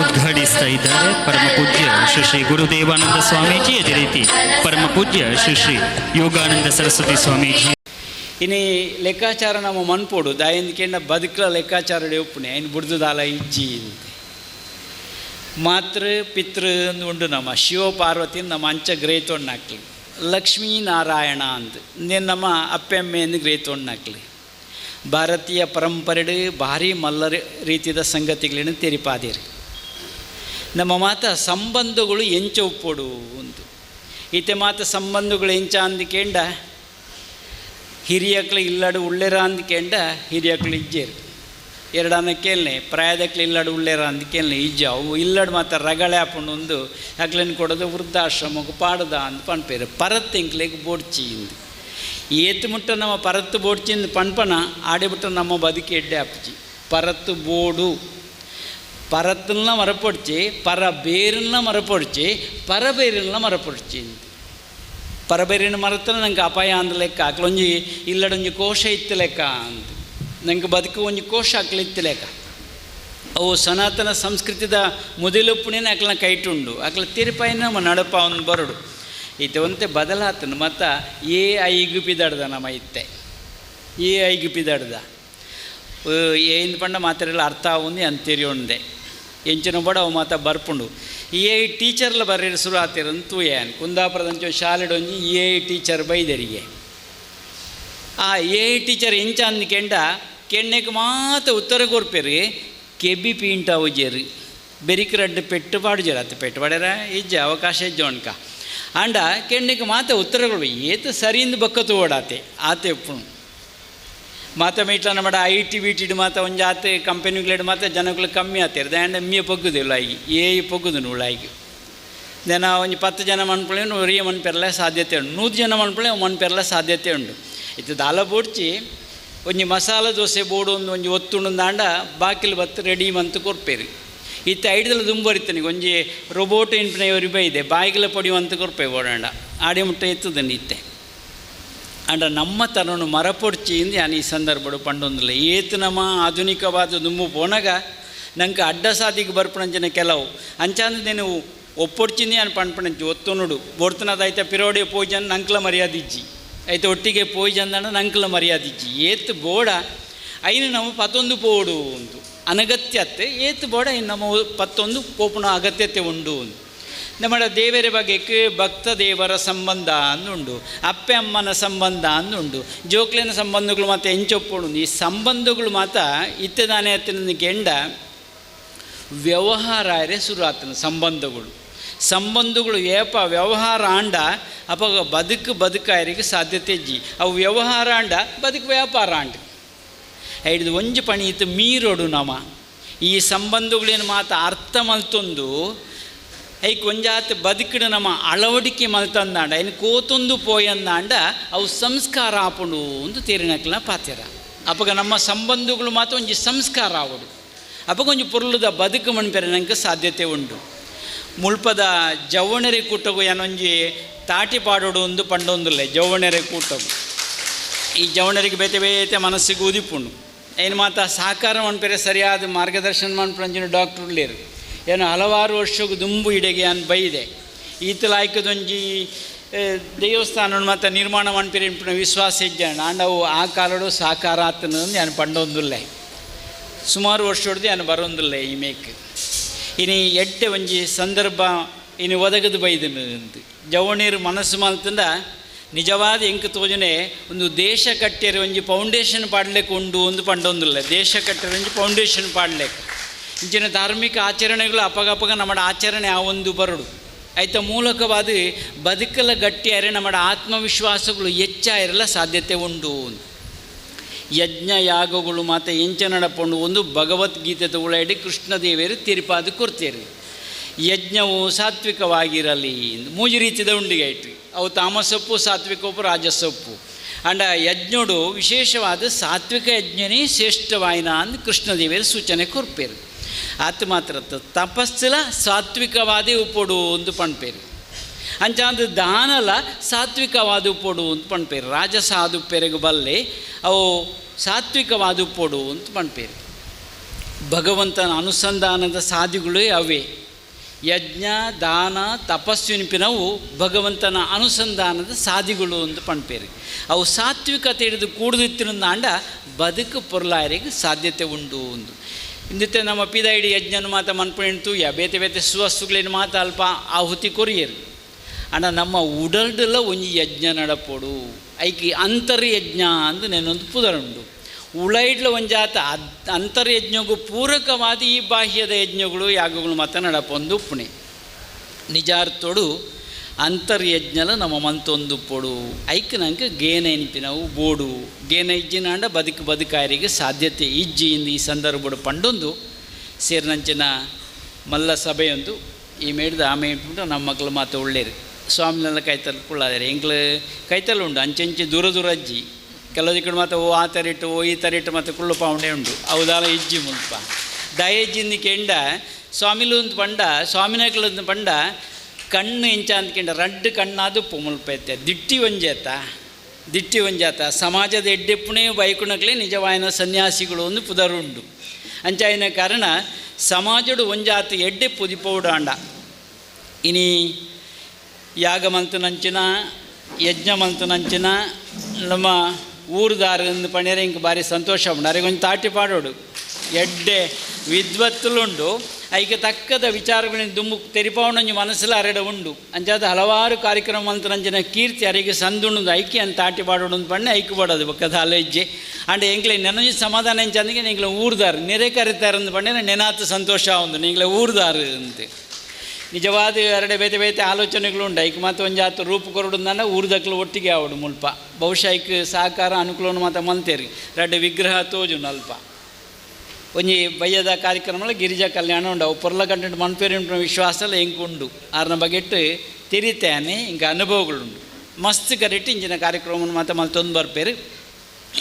ಉದ್ಘಾಟಿಸ್ತಾ ಇದ್ದಾರೆ ಪರಮ ಪೂಜ್ಯ ಶ್ರೀ ಶ್ರೀ ಗುರುದೇವಾನಂದ ಸ್ವಾಮೀಜಿ. ಅದೇ ರೀತಿ ಪರಮ ಪೂಜ್ಯ ಶ್ರೀ ಶ್ರೀ ಯೋಗಾನಂದ ಸರಸ್ವತಿ ಸ್ವಾಮೀಜಿ. ಇನ್ನು ಲೆಕ್ಕಾಚಾರ ನಮ್ಮ ಮನ್ಪೋಡು ದಾಯಂದಿಕೆಂಡ ಬದುಕಲ ಲೆಕ್ಕಾಚಾರ ಒಪ್ಪುನೆ ఆయన ಬುಡ್ದುದಾಲ ಇಜ್ಜಿ ಅಂತ ಮಾತೃ ಪಿತೃ ಅಂದು ಉಂಡು ನಮ್ಮ ಶಿವ ಪಾರ್ವತಿ ನಮ್ಮ ಅಂಚ ಗ್ರೇತೊಣ್ಣಾಕ್ಲಿ ಲಕ್ಷ್ಮೀ ನಾರಾಯಣ ಅಂತ ಇಂದೇನು ನಮ್ಮ ಅಪ್ಪೆಮ್ಮೆ ಎಂದು ಗ್ರೇತೊಣ್ಣಾಕ್ಲಿ ಭಾರತೀಯ ಪರಂಪರೆಡು ಭಾರಿ ಮಲ್ಲ ರೀತಿಯ ಸಂಗತಿಗಳನ್ನು ತೆರಿಪಾದಿರಿ. ನಮ್ಮ ಮಾತ ಸಂಬಂಧಗಳು ಎಂಚ ಉಪ್ಪೋಡು ಅಂತ ಈತೆ ಮಾತ ಸಂಬಂಧಗಳು ಎಂಚ ಅಂದ್ಕೇಂಡ ಹಿರಿಯಕ್ಳು ಇಲ್ಲಡು ಉಳ್ಳೆರ ಅಂದ್ಕೇಂಡ ಹಿರಿಯಕ್ಳು ಇಜ್ಜೇರು ಎರಡನ್ನ ಕೇಳನೆ ಪ್ರಾಯದಕ್ಳು ಇಲ್ಲಡು ಉಳ್ಳೆರ ಅಂದ್ಕೇಳನೆ ಇಜ್ಜ ಅವು ಇಲ್ಲಡು ಮಾತ್ರ ರಗಳೆ ಹಾಕೊಂಡು ಒಂದು ಅಕ್ಳನ್ನು ಕೊಡೋದು ವೃದ್ಧಾಶ್ರಮಕ್ಕೆ ಪಾಡದ ಅಂತ ಪನ್ಪೇರು ಪರತ್ತೆಂಕ್ಲೆಗೆ ಬೋಡ್ಚಿ ಇಂದು ಏತು ಮುಟ್ಟ ನಮ್ಮ ಪರತ್ತು ಬೋಡ್ಚಿಂದ ಪಣ್ಪನ ಆಡಿಬಿಟ್ಟು ನಮ್ಮ ಬದುಕಿ ಎಡ್ಡೆ ಅಪ್ಪಜಿ ಪರತ್ತು ಬೋಡು ಪರತ್ತನ್ನ ಮರಪೊಡ್ಚಿ ಪರ ಬೇರನ್ನ ಮರಪೊಡ್ಚಿ ಪರಬೇರನ್ನ ಮರಪೊಡ್ಚಿ ಅಂತ ಪರಬೇರಿನ ಮರತನ ನಂಗೆ ಅಪಾಯ ಅಂದ ಲೆಕ್ಕ ಆಕ್ಲೊಂಜಿ ಇಲ್ಲಡೊಂಜಿ ಕೋಶ ಇತ್ತು ಲೆಕ್ಕ ಅಂತ ನಂಗೆ ಬದುಕು ಒಂಜಿ ಕೋಶ ಆಕ್ಲಿತ್ತು ಲೆಕ್ಕ ಅವು ಸನಾತನ ಸಂಸ್ಕೃತಿದ ಮೊದಲುಪ್ಪುನೇನೆ ಆಕ್ಲನ್ನ ಕೈಟುಂಡು ಆಕ್ಲ ತಿರುಪಾಯಿನ ನಮ್ಮ ನಡಪ ಅವನು ಬರಡು ಇತ್ತೆ ಒಂತೆ ಬದಲಾತನು ಮತ್ತು ಐಗು ಪಿದಾಡ್ದ ನಮ್ಮ ಇತ್ತೆ ಐಗು ಪಿದಾಡ್ದ ಏನು ಪಂಡ ಮಾತೆಲ್ಲ ಅರ್ಥ ಆಗುಂದು ಅಂತೀರಿ ಒಂದೆ ಎಂಚಿನ ಬಡ ಅವು ಮಾತ ಬರ್ಪುಂಡು ಟೀಚರ್ಲ ಬರ್ರಿ ಶುರು ಆತಿರಂದು ತೂಯನ್ ಕುಂದಾಪುರದಂಚ ಶಾಲೆಡೊಂಜಿ ಟೀಚರ್ ಬೈದರಿಗೆ ಆ ಟೀಚರ್ ಎಂಚ ಅಂದ್ಕೆಂಡ ಕೆಣ್ಣೆಗೆ ಮಾತ ಉತ್ತರ ಕೊರ್ಪೇರಿ ಕೆಬ್ಬಿ ಪೀಂಟ ಉಜ್ಜೇರಿ ಬೆರಿಕ್ ರಡ್ಡು ಪೆಟ್ಟು ಪಾಡುಜೇರಿ ಅತ್ತ ಪೆಟ್ಟು ಪಾಡ್ಯಾರ ಇಜ್ಜ ಅವಕಾಶ ಇಜ್ಜೋಣ್ಕ ಅಂಡ ಕೆಣ್ಣೆಗೆ ಮಾತ ಉತ್ತರಗಳು ಏತು ಸರಿಯಿಂದ ಬಕ್ಕತ್ತು ಓಡಾತೆ ಆತೆ ಉಪ್ಪು ಮಾತ ಮೀಟ್ಲ ನಮ್ಮ IT ಮಾತ ಒಂಜಿ ಆತೆ ಕಂಪನಿಗಳು ಮಾತ ಜನಗಳು ಕಮ್ಮಿ ಆತಿರ್ದ ಆ್ಯಂಡ್ ಎಮ್ಮೆ ಪೊಗ್ಗುದಿಲ್ಲ ಆಗಿ ಪೊಗ್ಗುದು ನೂಳಾಗಿ ದೆನ ಒಂಜಿ 10 ಜನ ಮನ್ಪಳೆ ರಿಯ ಮನ್ಪೆರಲ ಸಾಧ್ಯತೆ ಉಂಡು 100 ಜನ ಮನ್ಪಳೆ ಮನ್ಪೆರಲ ಸಾಧ್ಯತೆ ಉಂಡು ಇತ್ತು ದಾಲ ಬೋಡ್ಚಿ ಒಂಜಿ ಮಸಾಲ ದೋಸೆ ಬೋಡು ಒಂಜಿ ಒತ್ತುಂಡು ಬಾಕಿಲು ಬತ್ತು ರೆಡಿ ಮಂತು ಕೊರ್ಪೇರಿ ಇತ್ತು ಐಡ್ದಲ್ಲ ದುಂಬರಿತನಿಗೆ ಒಂಜಿ ರೋಬೋಟ್ ಇನ್ಪನೆಯವ್ರಿ ಬೈದೆ ಬಾಯಿಗೆಲ್ಲ ಪೊಡಿಯುವಂತ ಕೊರ್ಪೆ ಓಡಾಂಡ ಆಡಿ ಮುಟ್ಟ ಎತ್ತದನ್ನು ಇತ್ತೆ ಅಂಡ ನಮ್ಮ ತನನು ಮರಪೊಡ್ಚಿಂದು ನಾನು ಈ ಸಂದರ್ಭಡು ಪಂಡೊಂದಿಲ್ಲ ಏತು ನಮ್ಮ ಆಧುನಿಕವಾದ ದುಂಬು ಪೋನಾಗ ನಂಗೆ ಅಡ್ಡ ಸಾದಿಗೆ ಬರ್ಪಣಂಚಿನ ಕೆಲವು ಅಂಚಾಂದು ನೀನು ಒಪ್ಪೊಡ್ಚಿಂದು ನಾನು ಪಂಪಣಂಚಿ ಒತ್ತುನುಡು ಬೋಡ್ತನದಾಯ್ತ ಪಿರೋಡಿ ಪೋಯ್ಜನ್ ನಂಕ್ಲ ಮರ್ಯಾದಿಜ್ಜಿ ಆಯ್ತು ಒಟ್ಟಿಗೆ ಪೋಯ್ಜಂದಣ್ಣ ನಂಕ್ಲ ಮರ್ಯಾದಿಜ್ಜಿ ಏತು ಬೋಡ ಐನು ನಾವು 11 ಪೋಡು ಉಂಟು ಅನಗತ್ಯತೆ ಏತು ಬೋಡ ಇನ್ನು ನಮ್ಮ 11 ಪೋಪುನ ಅಗತ್ಯತೆ ಉಂಡು ನಮ್ಮ ದೇವರ ಬಗೆಗೆ ಭಕ್ತ ದೇವರ ಸಂಬಂಧ ಅಂದುಂಡು ಅಪ್ಪೆ ಅಮ್ಮನ ಸಂಬಂಧ ಅಂದುಂಡು ಜೋಕ್ಲಿನ ಸಂಬಂಧಗಳು ಮತ್ತು ಎಂಚೊಪ್ಪುಂಡು ಈ ಸಂಬಂಧಗಳು ಮಾತ ಇತ್ತದಾನೆ ಹತ್ತಿನ ಗೆಂಡ ವ್ಯವಹಾರ ಶುರು ಆತನ ಸಂಬಂಧಗಳು ವ್ಯವಹಾರ ಆಂಡ ಅಪ್ಪ ಬದುಕಾಯರಿಗೆ ಸಾಧ್ಯತೆ ಇಜ್ಜಿ ಅವು ವ್ಯವಹಾರ ಆಂಡ ಬದುಕು ವ್ಯಾಪಾರ ಆಂಡ ಹಿಡಿದು ಒಂಜು ಪಣಿ ಇತ್ತು ಮೀರೋಡು ನಮ್ಮ ಈ ಸಂಬಂಧಗಳೇನು ಮಾತ ಅರ್ಥ ಮಲ್ತೊಂದು ಐಕ್ ಒಂಜಾತ್ ಬದುಕಿಡ ನಮ್ಮ ಅಳವಡಿಕೆ ಮಲ್ತಂದಾಂಡ ಇನ್ನು ಕೋತೊಂದು ಪೋಯಂದಾಂಡ ಅವು ಸಂಸ್ಕಾರ ಆಪುಂಡು ಒಂದು ತೇರಿನಕ್ಲ ಪಾತ್ಯರ ಅಪ್ಪಗ ನಮ್ಮ ಸಂಬಂಧಗಳು ಮಾತ್ರ ಒಂಜಿ ಸಂಸ್ಕಾರ ಆವಡು ಅಪ್ಪಗೊಂಜಿ ಪೊರ್ಲುದ ಬದುಕು ಮಣ್ಪೆರೆ ನಂಗೆ ಸಾಧ್ಯತೆ ಉಂಡು ಮುಳ್ಪದ ಜವಣೆರೆ ಕೂಟಗು ಏನೊಂಜಿ ತಾಟಿ ಪಾಡೋಡು ಒಂದು ಪಂಡೊಂದುಲ್ಲೆ ಜವಣೆರೆ ಕೂಟಗು ಈ ಜವಣರಿಗೆ ಬೇತೆ ಮನಸ್ಸಿಗೆ ಉದಿಪುಂಡು ಏನು ಮಾತ ಸಹಕಾರ ಮಣ್ಪೆರೆ ಸರಿಯಾದ ಮಾರ್ಗದರ್ಶನ ಮಣ್ಪಂಜಿನ ಡಾಕ್ಟ್ರುಲೇರು ಏನು ಹಲವಾರು ವರ್ಷಗೂ ದುಂಬು ಇಡೆಗೆ ಅನ್ ಬೈದೆ ಈತಲಾಯ್ಕದೊಂಜಿ ದೇವಸ್ಥಾನ ಮತ್ತು ನಿರ್ಮಾಣ ಮಣ್ಪೆರೆ ವಿಶ್ವಾಸ ಇಜ್ಜಾಣ ಅಂಡವು ಆ ಕಾಲಡು ಸಾಕಾರ ಆತನ ನಾನು ಪಂಡೊಂದುಲ್ಲೆ ಸುಮಾರು ವರ್ಷ ಹೊಡೆದು ನಾನು ಬರೋಂದಿಲ್ಲ ಈ ಮೇಕ್ ಇನ್ನು ಎಡ್ಡೆ ಒಂಜಿ ಸಂದರ್ಭ ಇನ್ನು ಒದಗದು ಬೈದನು ಅಂತ ಜವಣೀರು ಮನಸ್ಸು ಮಲ್ತಂದ ನಿಜವಾದ ಎಂಕ ತೋಜನೆ ಒಂದು ದೇಶ ಕಟ್ಟೆರೆ ಒಂಜಿ ಫೌಂಡೇಶನ್ ಪಾಡ್ಲಿಕ್ಕೆ ಉಂಡು ಒಂದು ಪಂಡೊಂದಿಲ್ಲ ದೇಶ ಕಟ್ಟೆರೆ ಒಂಜಿ ಫೌಂಡೇಶನ್ ಪಾಡ್ಲಿಕ್ಕೆ ಇಂಚಿನ ಧಾರ್ಮಿಕ ಆಚರಣೆಗಳು ಅಪಗಪಗ ನಮ್ಮ ಆಚರಣೆ ಆ ಒಂದು ಬರಡು ಆಯ್ತ ಮೂಲಕವಾದ ಬದುಕಲ ಗಟ್ಟಿಯಾರೆ ನಮ್ಮ ಆತ್ಮವಿಶ್ವಾಸಗಳು ಹೆಚ್ಚಾಯಿರಲ್ಲ ಸಾಧ್ಯತೆ ಉಂಡು ಯಜ್ಞ ಯಾಗಗಳು ಮತ್ತು ಎಂಚ ನಡಪಂಡು ಒಂದು ಭಗವದ್ಗೀತೆ ತಗೊಳ್ಳಾಡಿ ಕೃಷ್ಣದೇವರು ತಿರುಪಾದು ಕೊಡ್ತೀರಿ. ಯಜ್ಞವು ಸಾತ್ವಿಕವಾಗಿರಲಿ ಮೂಜು ರೀತಿದ ಉಂಡಿಗೆ ಇಟ್ರಿ. ಅವು ತಾಮಸೊಪ್ಪು, ಸಾತ್ವಿಕಪ್ಪು, ರಾಜಸೊಪ್ಪು. ಅಂಡ ಯಜ್ಞೋಡು ವಿಶೇಷವಾದ ಸಾತ್ವಿಕ ಯಜ್ಞನೇ ಶ್ರೇಷ್ಠವಾಯಿನ ಅಂದು ಕೃಷ್ಣದೇವರು ಸೂಚನೆ ಕೊರ್ಪೇರು. ಆತ ಮಾತ್ರ ತಪಸ್ಸಲ ಸಾತ್ವಿಕವಾದೇ ಉಪ್ಪೊಡು ಒಂದು ಪಣ್ಪೇರು. ಅಂಚಾಂದು ದಾನಲ ಸಾತ್ವಿಕವಾದ ಉಪ್ಪೊಡು ಅಂತ ಪಣ್ಪೇರು. ರಾಜಸಾದು ಪೆರಗು ಬಲ್ಲೆ ಅವು ಸಾತ್ವಿಕವಾದ ಉಪ್ಪೊಡು ಅಂತ ಪಣ್ಪೇರು. ಭಗವಂತನ ಅನುಸಂಧಾನದ ಸಾಧುಗಳೇ ಅವೇ. ಯಜ್ಞ ದಾನ ತಪಸ್ವಿನಿಪಿನವು ಭಗವಂತನ ಅನುಸಂಧಾನದ ಸಾಧಿಗಳು ಅಂತ ಪಣ್ಪೇರು. ಅವು ಸಾತ್ವಿಕತೆ ಹಿಡಿದು ಕೂಡದಿತ್ತಿರಂದಾಂಡ ಬದುಕು ಪೊರ್ಲಾಯರಿಗೆ ಸಾಧ್ಯತೆ ಉಂಡು ಒಂದು. ಇಂದಿತ್ತೆ ನಮ್ಮ ಪಿದಾಯಿಡಿ ಯಜ್ಞನ ಮಾತ ಮನ್ಪೆಣ್ತು ಬೇತೆ ಬೇತೆ ಸುವಸ್ತುಗಳೇನು ಮಾತ ಅಲ್ಪ ಆಹುತಿ ಕೊರಿಯರು. ಅಣ್ಣ ನಮ್ಮ ಉಡಲ್ಡೆಲ್ಲ ಒಂಜಿ ಯಜ್ಞ ನಡಪೋಡು ಐಕಿ ಅಂತರ್ಯಜ್ಞ ಅಂದು ನೆನೊಂದು ಪುದರುಂಡು. ಉಳೈಡ್ಲ ಒಂಜಾತ ಅಂತರ್ಯಜ್ಞಗೂ ಪೂರಕವಾದ ಈ ಬಾಹ್ಯದ ಯಜ್ಞಗಳು ಯಾಗಗಳು ಮಾತ್ರ ನಡಪೊಂದು ಉಪ್ಪುಣೆ. ನಿಜಾರ್ಥೋಡು ಅಂತರ್ಯಜ್ಞಲ ನಮ್ಮ ಮಂತೊಂದು ಪೊಡು ಐಕ್ ನಂಗೆ ಗೇನ ಎನಿಪಿನವು ಬೋಡು ಗೇನ ಇಜ್ಜಿನಾಂಡ ಬದುಕಾಯರಿಗೆ ಸಾಧ್ಯತೆ ಇಜ್ಜಿಯಿಂದ ಈ ಸಂದರ್ಭಡು ಪಂಡೊಂದು ಸೇರಿನಂಚಿನ ಮಲ್ಲ ಸಭೆಯೊಂದು ಈ ಮೇಡ್ದು ಆಮೆ ಇಟ್ಬಿಟ್ಟು ನಮ್ಮ ಮಕ್ಕಳು ಮಾತು ಒಳ್ಳೇರು ಸ್ವಾಮಿನೆಲ್ಲ ಕೈತಲ್ ಕುಳ್ಳಾದರೆ ಎಂಕ್ಲು ಕೈತಲ್ ಉಂಡು ಅಂಚೆ ದೂರ ಅಜ್ಜಿ ಕೆಲವು ಕಡೆ ಮಾತ್ರ ಆ ತರಿಟ್ಟು ಈ ತರಿಟ್ಟು ಮತ್ತು ಕುಳ್ಳು ಪಾವುಂಡೆ ಉಂಡು ಅವದಾಲ ಇಜ್ಜಿ ಮುಲ್ಪ ದಯಜ್ಜಿಂದ ಕೆಂಡ ಸ್ವಾಮಿಲು ಅಂತ ಪಂಡ ಸ್ವಾಮಿನಕ್ಲಂದು ಪಂಡ ಕಣ್ಣು ಇಂಚ ಅಂದ್ಕೊಂಡ ರಡ್ಡು ಕಣ್ಣಾದು ಮುಲ್ಪೈತೆ ದಿಟ್ಟಿ ಒಂಜಾತ ಸಮಾಜದ ಎಡ್ಡೆಪ್ಪುನೇ ಬೈಕುಣಕ್ಲೆ ನಿಜವಾಯಿನ ಸನ್ಯಾಸಿಗಳು ಒಂದು ಪುದರುಂಡು. ಅಂಚಾಯಿನ ಕಾರಣ ಸಮಾಜಡು ಒಂಜಾತ ಎಡ್ಡೆ ಪುದಿಪೌಡಾಂಡ ಇನಿ ಯಾಗ ಮಂತನಂಚಿನ ಯಜ್ಞ ಮಂತನಂಚಿನ ನಮ್ಮ ಊರುದಾರಿಂದ ಪಣ್ಯರ ಇಂಕ ಭಾರಿ ಸಂತೋಷ ಉಂಡು. ಅರೆಗೊಂದು ತಾಟಿ ಪಾಡೋಡು ಎಡ್ಡೆ ವಿದ್ವತ್ತುಲುಂಡು ಐಕೆ ತಕ್ಕದ ವಿಚಾರಗಳಿಂದ ದುಮ್ಮು ತೆರಿಪವಣಂಜು ಮನಸ್ಸಲ್ಲಿ ಅರೆಡ ಉಂಡು. ಅಂಚಾದ ಹಲವಾರು ಕಾರ್ಯಕ್ರಮ ಮಂತನಂಚಿನ ಕೀರ್ತಿ ಅರೆಗೆ ಸಂದುಂಡು ಐಕೆ ಅಂತ ತಾಟಿ ಪಾಡೋಡು ಪಣ್ಣೆ ಐಕೆ ಪಡೋದು ಬಕ್ಕದ ಅಲೆಜ್ಜೆ ಅಂಡ್ ಎಂಕ್ಲೆ ನೆನಂಜು ಸಮಾಧಾನ ಎಂಚಂದಿಗೆ ನೀಗ್ಲ ಊರ್ದಾರು ನೆರೆ ಕರೀತಾರಂದು ಪಣ್ಣೆ ನೆನಾತು ಸಂತೋಷ ಒಂದು ನೀಗ್ಲ ಊರ್ದಾರು ಅಂತೆ. ನಿಜವಾದ ಎರಡೆ ಬೇತೆ ಬೇತೆ ಆಲೋಚನೆಗಳುಂಡು ಐಕೆ ಮಾತು ಒಂಜಾತು ರೂಪ ಕೊರಡುಂದ ಊರ್ದಕ್ಲು ಒಟ್ಟಿಗೆ ಆವಡು ಮುಲ್ಪ ಬಹುಶಃ ಐಕೆ ಸಹಕಾರ ಅನುಕೂಲವನ್ನು ಮಾತ ಮಂತೇರಿ ರಡ್ಡೆ ವಿಗ್ರಹ ತೋಜು ನಲ್ಪ ಒಂಜಿ ಬಯ್ಯದ ಕಾರ್ಯಕ್ರಮ ಗಿರಿಜಾ ಕಲ್ಯಾಣ ಉಂಡು ಅವು ಪೊರ್ಲ ಕಂಟೆಂಟ್ ಮನ್ಪೇರಿನ ವಿಶ್ವಾಸ ಎಂಕು ಉಂಡು ಆರ್ನ ಬಗೆಟ್ಟು ತಿರಿತೇನೆ ಇಂಕ ಅನುಭವಗಳುಂಡು ಮಸ್ತ್ ಕರೆಕ್ಟ್ ಇಂಚಿನ ಕಾರ್ಯಕ್ರಮವನ್ನು ಮಾತ ಮಲ್ತೊಂದು ಬರ್ಪೇರು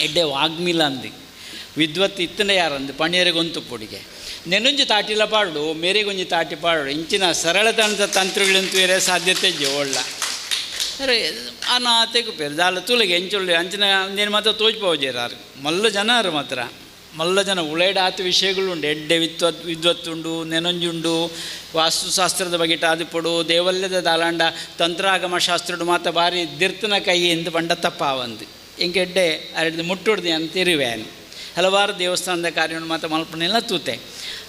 ಎಡ್ಡೆ ವಾಗ್ಮಿಲ ಅಂದು ವಿದ್ವತ್ ಇತ್ತನೆ ಯಾರಂದು ಪಣ್ಯರಿಗೊಂತು ಪೊಡಿಗೆ ನೆನೊಂಜಿ ತಾಟಿಲ ಪಾಡು ಮೇರೆಗೊಂಜಿ ತಾಟಿ ಪಾಡು ಇಂಚಿನ ಸರಳತನದ ತಂತ್ರಗಳಂತೂ ಇರೋ ಸಾಧ್ಯತೆ ಒಳ್ಳ ಅರೆ ಅನಾತೆಗೂ ಪೇರು ದಾಲ ತೂಲಿಗೆ ಎಂಚೊಳ್ಳಿ ಅಂಚಿನ ನೇನು ಮಾತ್ರ ತೋಚ್ಪೋಜೇರಾರು ಮಲ್ಲ ಜನ ಮಾತ್ರ ಮಲ್ಲ ಜನ ಉಳೇಡಾತ ವಿಷಯಗಳುಂಡು ಎಡ್ಡೆ ವಿದ್ವತ್ತುಂಡು ನೆನೊಂಜುಂಡು ವಾಸ್ತುಶಾಸ್ತ್ರದ ಬಗೆಟ್ ಅದು ಪಡು ದೇವಲ್ಯದ ದಾಲಾಂಡ ತಂತ್ರಾಗಮ ಶಾಸ್ತ್ರಡು ಮಾತ ಭಾರಿ ದಿರ್ತನ ಕೈ ಎಂದು ಪಂಡ ತಪ್ಪಾವಂದು ಹಿಂಗೆ ಎಡ್ಡೆ ಅರೆದು ಮುಟ್ಟುಡ್ದು ಅಂತಿರುವೇನು ಹಲವಾರು ದೇವಸ್ಥಾನದ ಕಾರ್ಯವನ್ನು ಮಾತ್ರ ಮಲ್ಪನೆಲ್ಲ ತೂತೆ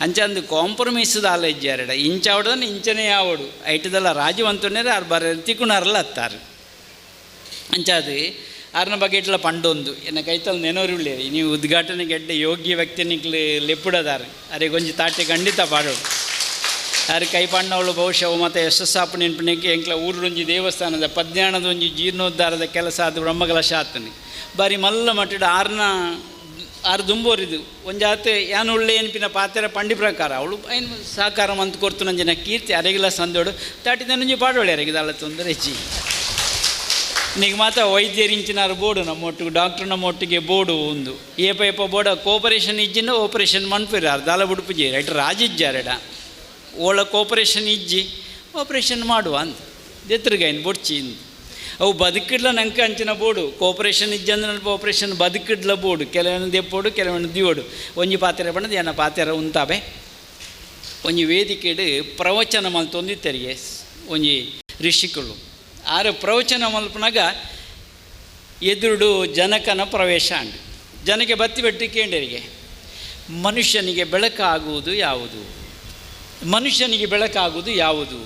ಅಂಚಂದು ಕಾಂಪ್ರಮೈಸ್ದ ಆಲಜ್ಜಿ ಎರಡ ಇಂಚ ಆವಡ್ದನ್ನು ಇಂಚನೇ ಆವಡು ಐಟದಲ್ಲ ರಾಜವಂತನೇ ಆರು ಬರ ತಿಕ್ಕುಣಾರಲ್ಲ ಹತ್ತಾರು ಅಂಚಾದು ಆರ್ನ ಬಗ್ಗೆ ಇಟ್ಲ ಪಂಡೊಂದು ಎನ್ನ ಕೈತಲ್ಲಿ ನೆನೋರುಳ್ಳೇರಿ ನೀವು ಉದ್ಘಾಟನೆಗೆ ಎಡ್ಡೆ ಯೋಗ್ಯ ವ್ಯಕ್ತಿನಿಕ್ಲು ಲೆಪ್ಪುಡದಾರು ಅರೆ ಗೊಂಜಿ ತಾಟೆ ಖಂಡಿತ ಪಾಡೋಡು ಯಾರು ಕೈ ಪಣ್ಣವಳು ಬಹುಶಃ ಮತ್ತು ಯಶಸ್ಸಾಪು ನೆನಪಿನಕ್ಕೆ ಎಂಕ್ಲ ಊರೊಂಜಿ ದೇವಸ್ಥಾನದ ಪದ್ಯಾಣದ ಒಂಜಿ ಜೀರ್ಣೋದ್ಧಾರದ ಕೆಲಸ ಅದು ಬ್ರಹ್ಮಗಳ ಶಾತನೆ ಬಾರಿ ಮಲ್ಲ ಮಟ್ಟಿಡ ಆರು ದುಂಬೋರಿದು ಒಂಜಾತು ಯಾನು ಒಳ್ಳೆ ಎನ್ಪಿನ ಪಾತ್ರ ಪಂಡಿ ಪ್ರಕಾರ ಅವಳು ಏನು ಸಹಕಾರ ಮಂತ್ ಕೊರ್ತು ನಂಜಿನ ಕೀರ್ತಿ ಅರೆಗಿಲ್ಲ ಸಂದೋಡು ತಾಟಿದ ನಂಜಿ ಪಾಡೋಳೆ ಅರೆಗಿದಾಳ ತೊಂದರೆ ಹೆಚ್ಚಿ ನೀಗ ಮಾತ್ರ ವೈದ್ಯರಿಂಚಿನಾರು ಬೋರ್ಡು ನಮ್ಮೊಟ್ಟಿಗೆ ಡಾಕ್ಟ್ರ್ ನಮ್ಮೊಟ್ಟಿಗೆ ಬೋರ್ಡು ಒಂದು ಏಪ ಬೋರ್ಡ ಕೋಪರೇಷನ್ ಇಜ್ಜಿನ ಆಪರೇಷನ್ ಮನ್ಪಿರಾರು ದಾಲ ಬುಡುಪುಜಿ ರೈಟ್ ರಾಜಿಜ್ಜಾರೆಡ ಓಳ ಕೋಪರೇಷನ್ ಇಜ್ಜಿ ಆಪ್ರೇಷನ್ ಮಾಡುವ ಅಂತ ದೆತ್ರಗೈನ್ ಬೊಡ್ಚಿ ಅವು ಬದುಕಿಡ್ಲ ನಂಗೆ ಅಂಚಿನ ಬೋಡು ಕೋಪರೇಷನ್ ಇಜ್ಜಂದ್ರೆ ಆಪ್ರೇಷನ್ ಬದುಕಿಡ್ಲ ಬೋಡು ಕೆಲವೊಂದು ದೆಪ್ಪೋಡು ಕೆಲವೊಂದು ದಿವೋಡು ಒಂಜಿ ಪಾತ್ರೆ ಬಣ್ಣದ ಏನ ಪಾತ್ರೆ ಉಂತಾವೆ ಒಂಜಿ ವೇದಿಕೆಡು ಪ್ರವಚನ ಮಲ್ತೊಂದಿತ್ತರಿಗೆ ಒಂಜಿ ಋಷಿಗಳು ಆರು ಪ್ರವಚನ ಮಲ್ಪನಾಗ ಎದುರುಡು ಜನಕನ ಪ್ರವೇಶ ಅಂಡು ಜನಕ್ಕೆ ಬತ್ತಿ ಬೆಟ್ಟಿ ಕೇಂದ್ರಿಗೆ ಮನುಷ್ಯನಿಗೆ ಬೆಳಕಾಗುವುದು ಯಾವುದು ಮನುಷ್ಯನಿಗೆ ಬೆಳಕಾಗುವುದು ಯಾವುದು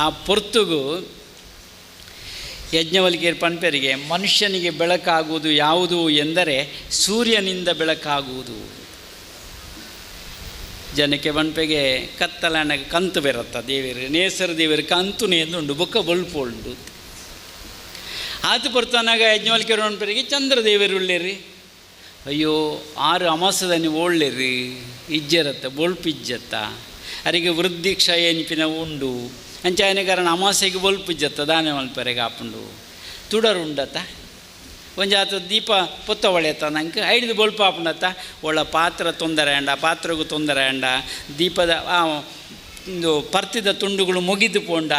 ಆ ಪೊರ್ತುಗು ಯಜ್ಞವಲ್ಕಿಯರ್ ಪಂಪೆರಿಗೆ ಮನುಷ್ಯನಿಗೆ ಬೆಳಕಾಗುವುದು ಯಾವುದು ಎಂದರೆ ಸೂರ್ಯನಿಂದ ಬೆಳಕಾಗುವುದು ಜನಕ್ಕೆ ಪಂಪೆಗೆ ಕತ್ತಲನ ಕಂತು ಬೆರತ್ತ ದೇವರು ನೇಸರ ದೇವರು ಕಂತು ನೇಂದುಂಡು ಬೊಕ್ಕ ಬೊಲ್ಪು ಉಂಡು ಆತು ಪೊರ್ತನಾಗ ಯಜ್ಞವಲ್ಕಿಯರ್ ಪಂಪೆರಿಗೆ ಚಂದ್ರ ದೇವರು ಉಳ್ಳೇರಿ ಅಯ್ಯೋ 6 ಅಮಾಸದನಿ ಒಳ್ಳೆರು ಇಜ್ಜರತ್ತ ಬೊಲ್ಪಿಜ್ಜತ್ತ ಅರಿಗೆ ವೃದ್ಧಿಕ್ಷ ಏನಿಪಿನ ಉಂಡು ಅಂಚಾಯನ ಕಾರಣ ಅಮಾಸೆಗೆ ಬೊಲ್ಪಿಜ್ಜತ್ತ ದಾನೆ ಮಲ್ಪರೆಗೆ ಹಾಪುಂಡು ತುಡರುಂಡತ್ತ ಒಂಜಾತ ದೀಪ ಪೊತ್ತ ಒಳೆಯತ್ತ ನಂಗೆ ಐದು ಬೊಲ್ಪ ಹಾಪುಂಡತ್ತ ಒಳ್ಳ ಪಾತ್ರ ತೊಂದರೆ ಅಂಡ ಪಾತ್ರಗೂ ತೊಂದರೆ ಅಂಡ ದೀಪದ ಒಂದು ಪರ್ತಿದ ತುಂಡುಗಳು ಮುಗಿದು ಪೋಂಡ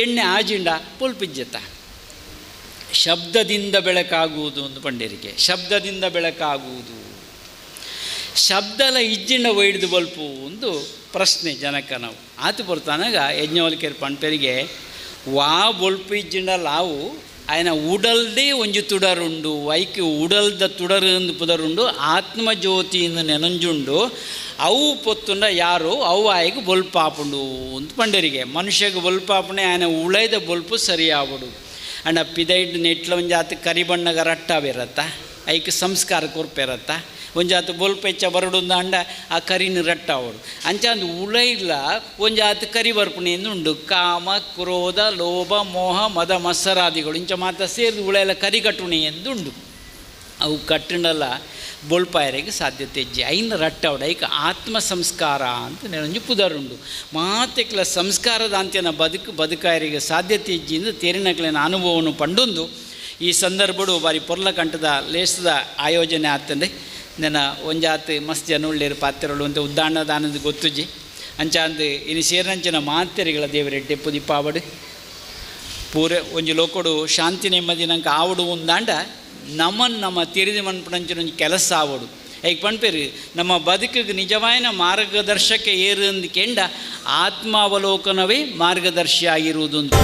ಎಣ್ಣೆ ಆಜಿಂಡ ಬೊಲ್ಪಿಜ್ಜತ್ತ. ಶಬ್ದದಿಂದ ಬೆಳಕಾಗುವುದು ಒಂದು ಪಂಡೇರಿಗೆ, ಶಬ್ದದಿಂದ ಬೆಳಕಾಗುವುದು, ಶಬ್ದಲ ಇಜ್ಜಿಂಡ ಒಯ್ದು ಬಲ್ಪು ಒಂದು ಪ್ರಶ್ನೆ ಜನಕ ನಾವು ಆತು ಬರ್ತಾನಾಗ ಯಜ್ಞವಲ್ಕೇರ್ ಪಂಪರಿಗೆ ವಾ ಬೊಲ್ಪು ಇಜ್ಜಿಂಡ ಲಾವು ఆయన ಉಡಲ್ದೇ ಒಂಜಿ ತುಡರುಂಡು ಐಕೆ ಉಡಲ್ದ ತುಡರು ಪುದರುಂಡು ಆತ್ಮಜ್ಯೋತಿಯಿಂದ ನೆನಂಜುಂಡು ಅವು ಪೊತ್ತುಂಡ ಯಾರು ಅವು ಆಯ್ಕೆ ಬೊಲ್ಪಾಪುಂಡು ಅಂತ ಪಂಡರಿಗೆ ಮನುಷ್ಯಗೆ ಬೊಲ್ಪಾಪುಣೆ ఆయన ಉಳೈದ ಬೊಲ್ಪು ಸರಿಯಾವಡು ಅಂಡ ಪಿದೈಡ್ ನೆಟ್ಲ ಒಂಜಾತು ಕರಿ ಬಣ್ಣಗ ರಟ್ಟಾವಿರತ್ತ ಐಕೆ ಸಂಸ್ಕಾರ ಕೊರ್ಪಿರತ್ತ ಒಂಜಾತು ಬೊಲ್ಪ ಹೆಚ್ಚ ಬರಡುಂದ ಅಂಡ ಆ ಕರಿನ ರಟ್ಟಾವಡು ಅಂಚಾಂದು ಉಳೈಲ್ಲ ಒಂಜಾತು ಕರಿ ಬರ್ಪುಣೆಂದು ಉಂಡು ಕಾಮ ಕ್ರೋಧ ಲೋಭ ಮೋಹ ಮದ ಮತ್ಸರಾದಿಗಳು ಇಂಚ ಮಾತ ಸೇರಿದು ಉಳೆಲ್ಲ ಕರಿ ಕಟ್ಟುಣೆ ಎಂದು ಉಂಡು ಅವು ಕಟ್ಟುಂಡಲ್ಲ ಬೊಲ್ಪಾಯರಿಗೆ ಸಾಧ್ಯತೆ ಇಜ್ಜಿ ಐನ ರಟ್ಟಾವಡು ಐಕ ಆತ್ಮ ಸಂಸ್ಕಾರ ಅಂತ ನೆನಂಜು ಪುದರುಂಡು ಮಾತೆಕ್ಲ ಸಂಸ್ಕಾರದ ಅಂತ್ಯನ ಬದುಕಾಯರಿಗೆ ಸಾಧ್ಯತೆ ಇಜ್ಜಿಂದು ತೇರಿನಕ್ಲಿನ ಅನುಭವವನ್ನು ಪಂಡೊಂದು ಈ ಸಂದರ್ಭಡು ಬಾರಿ ಪೊರ್ಲ ಕಂಠದ ಲೇಸದ ಆಯೋಜನೆ ಆತಂದೆ ನನ್ನ ಒಂಜಾತು ಮಸ್ತ್ ಜನ ಉಳ್ಳೇರು ಪಾತ್ರೆಗಳು ಅಂತ ಉದ್ದಾನ ದಾನದ ಗೊತ್ತುಜ್ಜಿ ಅಂಚಾಂದು ಇನ್ನು ಸೇರಿನಂಚಿನ ಮಾತೆರೆಗಳ ದೇವರೆಡ್ಡೆ ಪುದಿಪಾವಡು ಪೂರೆ ಒಂಜಿ ಲೋಕಡು ಶಾಂತಿ ನೆಮ್ಮದಿ ನಂಗೆ ಆವಡು ಒಂದಾಂಡ ನಮ್ಮ ತಿರಿದು ಮನ್ಪುಣಂಚಿನ ಕೆಲಸ ಆವಡು ಈಗ ಪಣ್ಪೇರು ನಮ್ಮ ಬದುಕಿಗೆ ನಿಜವಾಯಿನ ಮಾರ್ಗದರ್ಶಕ ಏರು ಅಂದ್ಕೆಂಡ ಆತ್ಮಾವಲೋಕನವೇ ಮಾರ್ಗದರ್ಶಿ ಆಗಿರುವುದು ಅಂತ